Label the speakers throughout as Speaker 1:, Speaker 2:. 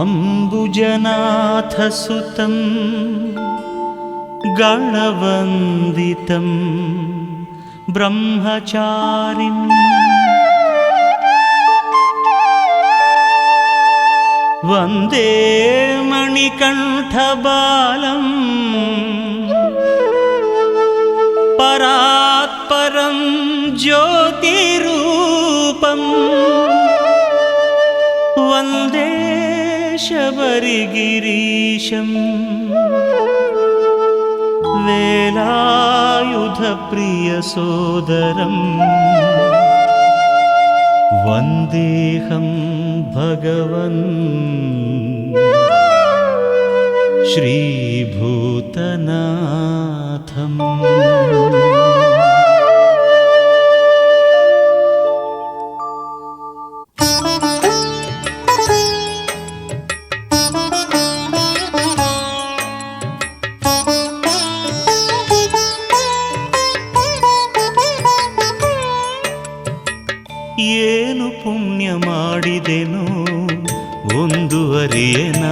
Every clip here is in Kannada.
Speaker 1: अम्बुजनाथसुतं गणवन्दितं ब्रह्मचारिं वन्दे मणिकण्ठबालं परात्परं ज्योतिरूपं वन्दे शबरिगिरीशं वेलायुधप्रियसोदरं वन्देऽहं भगवन् श्रीभूतनाथम्। ಏನು ಪುಣ್ಯ ಮಾಡಿದೆನೋ ಒಂದು ಅರಿಯೇನ,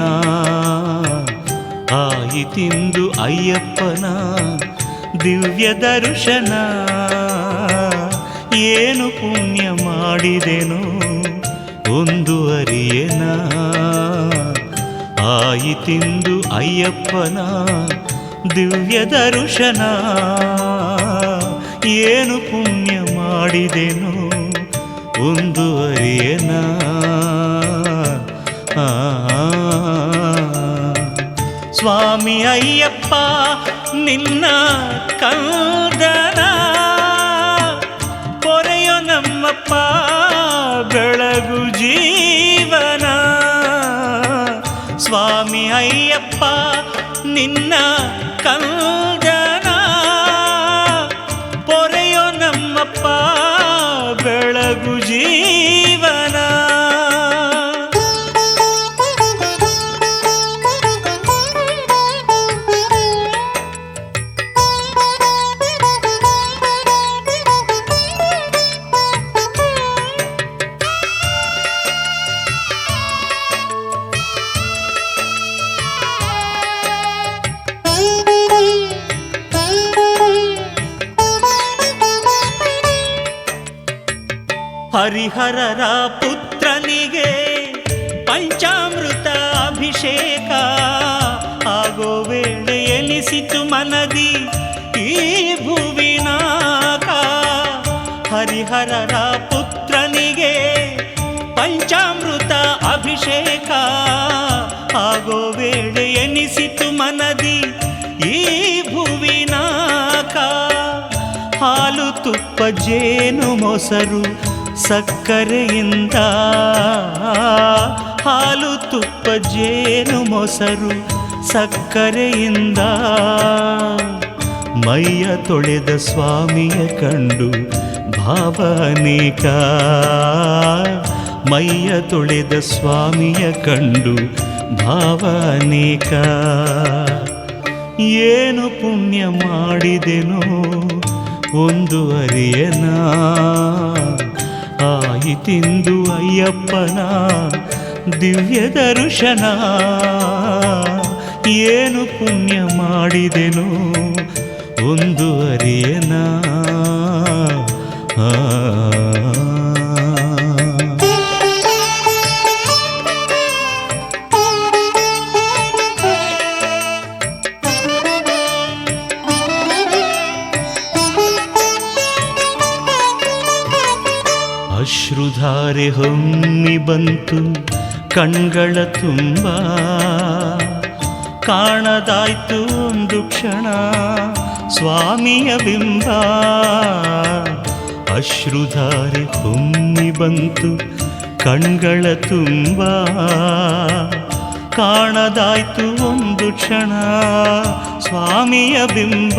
Speaker 1: ಆಯಿತಿಂದು ಅಯ್ಯಪ್ಪನ ದಿವ್ಯ ದರ್ಶನ. ಏನು ಪುಣ್ಯ ಮಾಡಿದೆನೋ ಒಂದು ಅರಿಯೇನ, ಆಯಿತಿಂದು ಅಯ್ಯಪ್ಪನ ದಿವ್ಯ ದರ್ಶನ. ಏನು ಪುಣ್ಯ ಮಾಡಿದೆನೋ ಒಂದು ಅರಿಯೇನ. ಸ್ವಾಮಿ ಅಯ್ಯಪ್ಪ ನಿನ್ನ ಕಂದನ ಪೊರೆಯೋ ನಮ್ಮಪ್ಪ ಬೆಳಗು ಜೀವನ. ಸ್ವಾಮಿ ಅಯ್ಯಪ್ಪ ನಿನ್ನ ಕಂದನ ಪೊರೆಯೋ ನಮ್ಮಪ್ಪ ಬೆಳಗು ಜೀವನ. ಹರಿಹರರ ಪುತ್ರನಿಗೆ ಪಂಚಾಮೃತ ಅಭಿಷೇಕ ಆಗೋ ವೇಳೆ ಎನಿಸಿತು ಮನದಿ ಈ ಭುವಿನಾಕ. ಹರಿಹರರ ಪುತ್ರನಿಗೆ ಪಂಚಾಮೃತ ಅಭಿಷೇಕ ಆಗೋ ವೇಳೆ ಎನಿಸಿತು ಮನದಿ ಈ ಭುವಿನಾಕ. ಹಾಲು ತುಪ್ಪ ಜೇನು ಮೊಸರು ಸಕ್ಕರೆಯಿಂದ, ಹಾಲು ತುಪ್ಪ ಜೇನು ಮೊಸರು ಸಕ್ಕರೆಯಿಂದ ಮೈಯ ತೊಳೆದ ಸ್ವಾಮಿಯ ಕಂಡು ಭಾವ ಅನೇಕ. ಮೈಯ ತೊಳೆದ ಸ್ವಾಮಿಯ ಕಂಡು ಭಾವ ಅನೇಕ. ಏನು ಪುಣ್ಯ ಮಾಡಿದೆನೋ ಒಂದು ಅರಿಯೇನ, ಆಯಿತಿಂದು ಅಯ್ಯಪ್ಪನ ದಿವ್ಯ ದರ್ಶನ. ಏನು ಪುಣ್ಯ ಮಾಡಿದೆನೋ ಒಂದು ಅರಿಯೇನ. ಅಶ್ರುಧಾರೆ ಹೊಮ್ಮಿ ಬಂತು ಕಣ್ಗಳ ತುಂಬ, ಕಾಣದಾಯ್ತು ಒಂದು ಕ್ಷಣ ಸ್ವಾಮಿಯ ಬಿಂಬ. ಅಶ್ರುಧಾರೆ ಹೊಮ್ಮಿ ಬಂತು ಕಣ್ಗಳ ತುಂಬ, ಕಾಣದಾಯ್ತು ಒಂದು ಕ್ಷಣ ಸ್ವಾಮಿಯ ಬಿಂಬ.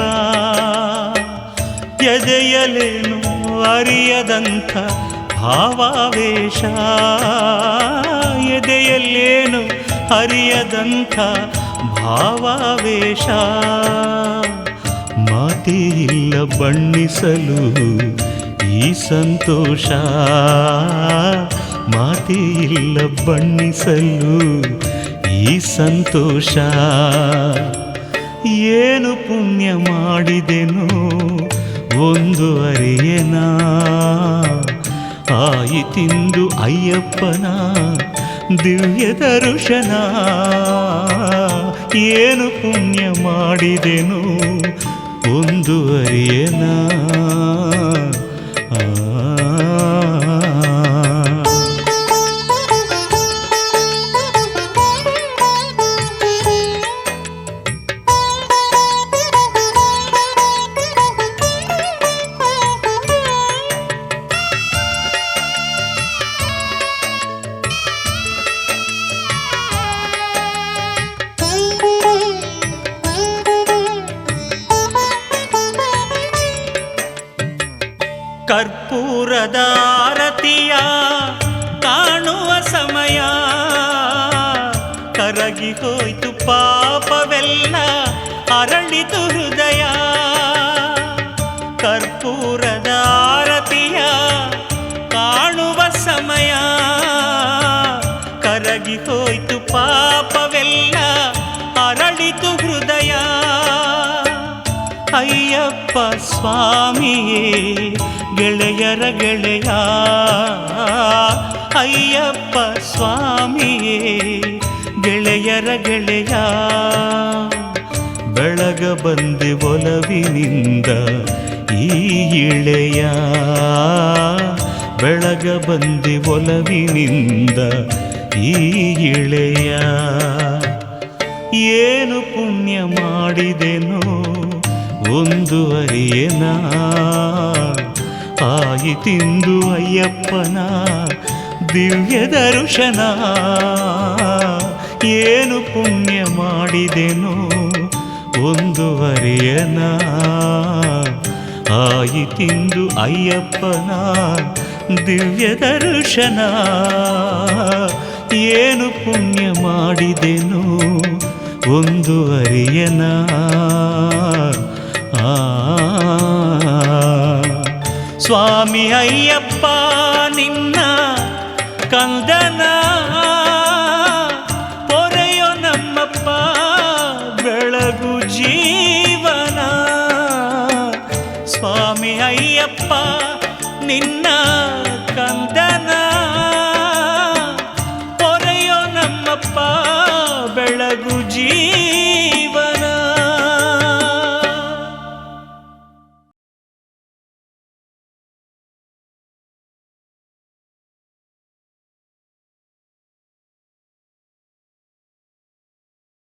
Speaker 1: ಎದೆಯಲೇನು ಅರಿಯದಂಥ ಭಾವಾವೇಶ, ಎದೆಯಲ್ಲೇನು ಅರಿಯದಂಥ ಭಾವಾವೇಶ. ಮಾತೇ ಇಲ್ಲ ಬಣ್ಣಿಸಲು ಈ ಸಂತೋಷ, ಮಾತೇ ಇಲ್ಲ ಬಣ್ಣಿಸಲು ಈ ಸಂತೋಷ. ಏನು ಪುಣ್ಯ ಮಾಡಿದೆನೋ ಒಂದು ಅರಿಯೇನ, ಆಯಿತಿಂದು ಅಯ್ಯಪ್ಪನ ದಿವ್ಯ ದರ್ಶನ. ಏನು ಪುಣ್ಯ ಮಾಡಿದೆನೋ ಒಂದು ಅರಿಯೇನ. ಕರ್ಪೂರದ ಆರತಿಯ ಕಾಣುವ ಸಮಯ, ಕರಗಿ ಹೋಯ್ತು ಪಾಪವೆಲ್ಲ ಅರಳಿತು ಹೃದಯ. ಕರ್ಪೂರದ ಆರತಿಯ ಕಾಣುವ ಸಮಯ, ಕರಗಿ ಹೋಯ್ತು ಪಾಪವೆಲ್ಲ ಅರಳಿತು ಹೃದಯ. ಅಯ್ಯಪ್ಪ ಸ್ವಾಮಿಯೇ ಗೆಳೆಯರ ಗೆಳೆಯ, ಅಯ್ಯಪ್ಪ ಸ್ವಾಮಿಯೇ ಗೆಳೆಯರ ಗೆಳೆಯ. ಬೆಳಗ ಬಂದೆ ಒಲವಿನಿಂದ ಈ ಇಳೆಯ, ಬೆಳಗ ಬಂದೆ ಒಲವಿನಿಂದ ಈ ಇಳೆಯ. ಏನು ಪುಣ್ಯ ಮಾಡಿದೆನೋ ಒಂದು ಅರಿಯೇನ, ಆಯಿತಿಂದು ಅಯ್ಯಪ್ಪನ ದಿವ್ಯ ದರ್ಶನ. ಏನು ಪುಣ್ಯ ಮಾಡಿದೆನೋ ಒಂದು ಅರಿಯೇನ, ಆಯಿತಿಂದು ಅಯ್ಯಪ್ಪನ ದಿವ್ಯ ದರ್ಶನ. ಏನು ಪುಣ್ಯ ಮಾಡಿದೆನೋ ಒಂದು ಅರಿಯೇನ. ಸ್ವಾಮಿ ಅಯ್ಯಪ್ಪ ನಿನ್ನ ಕಂದನ ಪೊರೆಯೋ ನಮ್ಮಪ್ಪ ಬೆಳಗು ಜೀವನ. ಸ್ವಾಮಿ ಅಯ್ಯಪ್ಪ ನಿನ್ನ ಕಂದನ